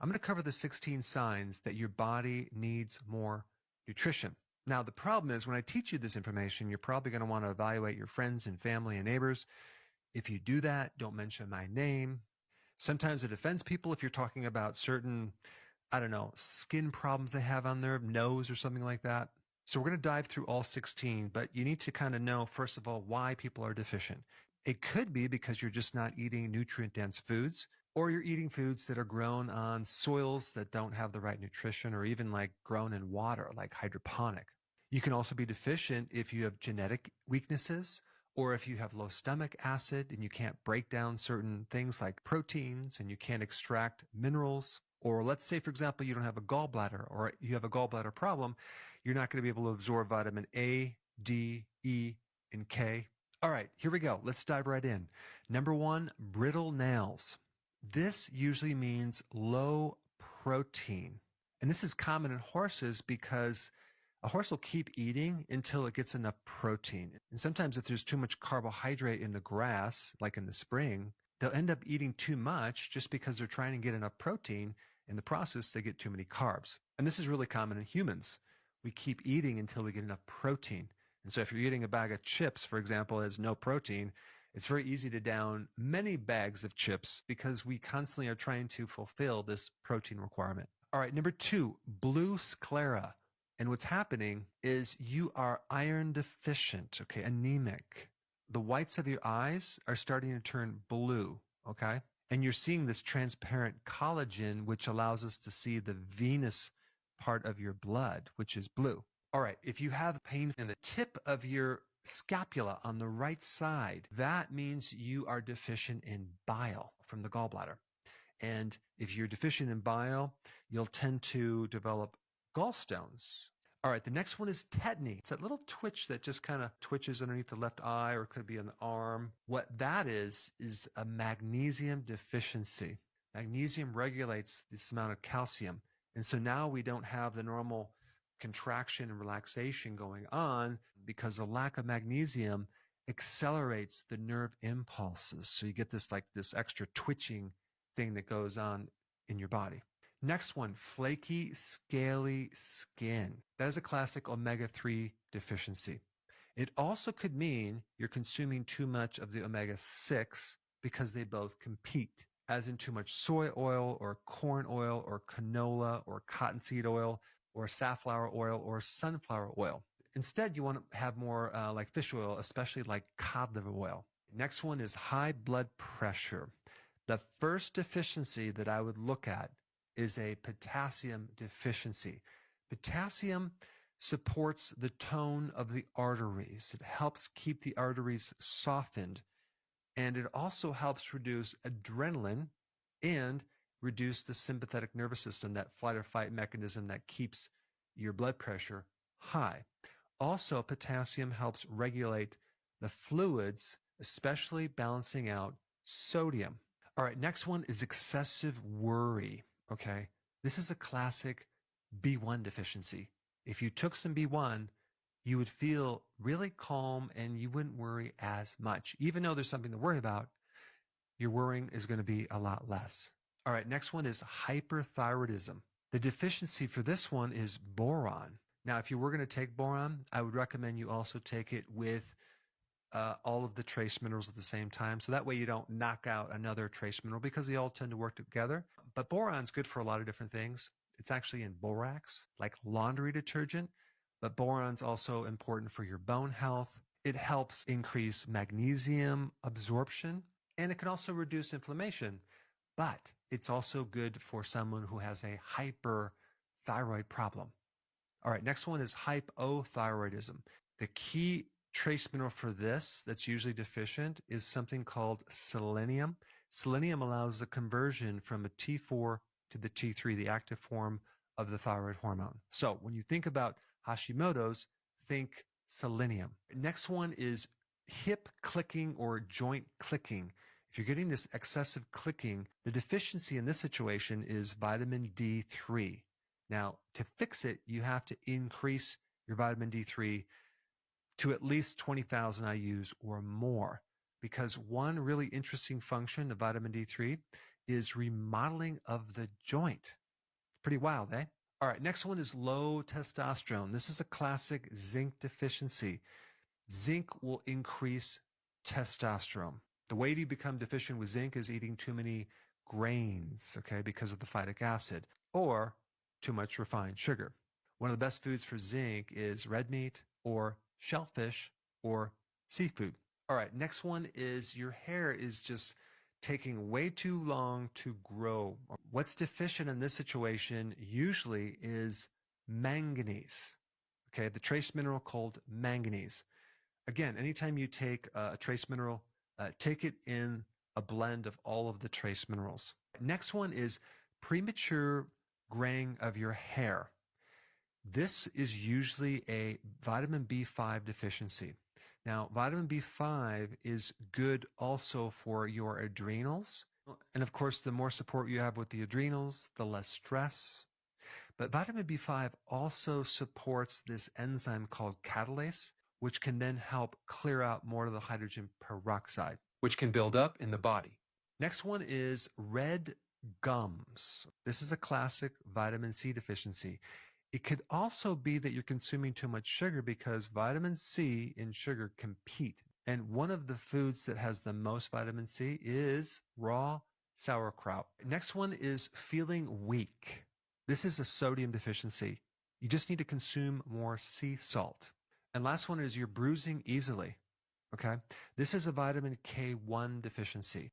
I'm going to cover the 16 signs that your body needs more nutrition. Now, the problem is when I teach you this information, you're probably going to want to evaluate your friends and family and neighbors. If you do that, don't mention my name. Sometimes it offends people if you're talking about certain, I don't know, skin problems they have on their nose or something like that. So we're going to dive through all 16, but you need to kind of know, first of all, why people are deficient. It could be because you're just not eating nutrient-dense foods, or you're eating foods that are grown on soils that don't have the right nutrition, or even like grown in water, like hydroponic. You can also be deficient if you have genetic weaknesses, or if you have low stomach acid and you can't break down certain things like proteins and you can't extract minerals. Or let's say, for example, you don't have a gallbladder or you have a gallbladder problem, you're not going to be able to absorb vitamin A, D, E, and K. All right, here we go. Let's dive right in. Number 1, brittle nails. This usually means low protein. And this is common in horses because a horse will keep eating until it gets enough protein. And sometimes if there's too much carbohydrate in the grass, like in the spring, they'll end up eating too much just because they're trying to get enough protein. In the process, they get too many carbs. And this is really common in humans. We keep eating until we get enough protein. And so if you're eating a bag of chips, for example, has no protein, it's very easy to down many bags of chips because we constantly are trying to fulfill this protein requirement. All right, number 2, blue sclera. And what's happening is you are iron deficient, okay, anemic. The whites of your eyes are starting to turn blue, okay? And you're seeing this transparent collagen, which allows us to see the venous part of your blood, which is blue. All right, if you have pain in the tip of your scapula on the right side, that means you are deficient in bile from the gallbladder. And if you're deficient in bile, you'll tend to develop gallstones. All right, the next one is tetany. It's that little twitch that just kind of twitches underneath the left eye, or it could be on the arm. What that is a magnesium deficiency. Magnesium regulates this amount of calcium. And so now we don't have the normal contraction and relaxation going on because the lack of magnesium accelerates the nerve impulses. So you get this extra twitching thing that goes on in your body. Next one, flaky, scaly skin. That is a classic omega-3 deficiency. It also could mean you're consuming too much of the omega-6 because they both compete, as in too much soy oil or corn oil or canola or cottonseed oil or safflower oil or sunflower oil. Instead, you want to have more like fish oil, especially like cod liver oil. Next one is high blood pressure. The first deficiency that I would look at is a potassium deficiency. Potassium supports the tone of the arteries. It helps keep the arteries softened, and it also helps reduce adrenaline and reduce the sympathetic nervous system, that flight or fight mechanism that keeps your blood pressure high. Also, potassium helps regulate the fluids, especially balancing out sodium. All right, next one is excessive worry. Okay, this is a classic B1 deficiency. If you took some B1, you would feel really calm and you wouldn't worry as much. Even though there's something to worry about, your worrying is going to be a lot less. All right, next one is hyperthyroidism. The deficiency for this one is boron. Now, if you were going to take boron, I would recommend you also take it with all of the trace minerals at the same time. So that way you don't knock out another trace mineral because they all tend to work together. But boron's good for a lot of different things. It's actually in borax, like laundry detergent. But boron's also important for your bone health. It helps increase magnesium absorption, and it can also reduce inflammation. But it's also good for someone who has a hyperthyroid problem. All right, next one is hypothyroidism. The key trace mineral for this that's usually deficient is something called selenium. Selenium allows the conversion from a T4 to the T3, the active form of the thyroid hormone. So when you think about Hashimoto's, think selenium. Next one is hip clicking or joint clicking. If you're getting this excessive clicking, the deficiency in this situation is vitamin D3. Now, to fix it, you have to increase your vitamin D3 to at least 20,000 IUs or more, because one really interesting function of vitamin D3 is remodeling of the joint. Pretty wild, eh? All right, next one is low testosterone. This is a classic zinc deficiency. Zinc will increase testosterone. The way you become deficient with zinc is eating too many grains, okay, because of the phytic acid, or too much refined sugar. One of the best foods for zinc is red meat or shellfish or seafood. All right, next one is your hair is just taking way too long to grow. What's deficient in this situation usually is manganese, okay, the trace mineral called manganese. Again, anytime you take a trace mineral, take it in a blend of all of the trace minerals. Next one is premature graying of your hair. This is usually a vitamin B5 deficiency. Now, vitamin B5 is good also for your adrenals. And of course, the more support you have with the adrenals, the less stress. But vitamin B5 also supports this enzyme called catalase, which can then help clear out more of the hydrogen peroxide, which can build up in the body. Next one is red gums. This is a classic vitamin C deficiency. It could also be that you're consuming too much sugar because vitamin C and sugar compete. And one of the foods that has the most vitamin C is raw sauerkraut. Next one is feeling weak. This is a sodium deficiency. You just need to consume more sea salt. And last one is you're bruising easily. Okay. This is a vitamin K1 deficiency.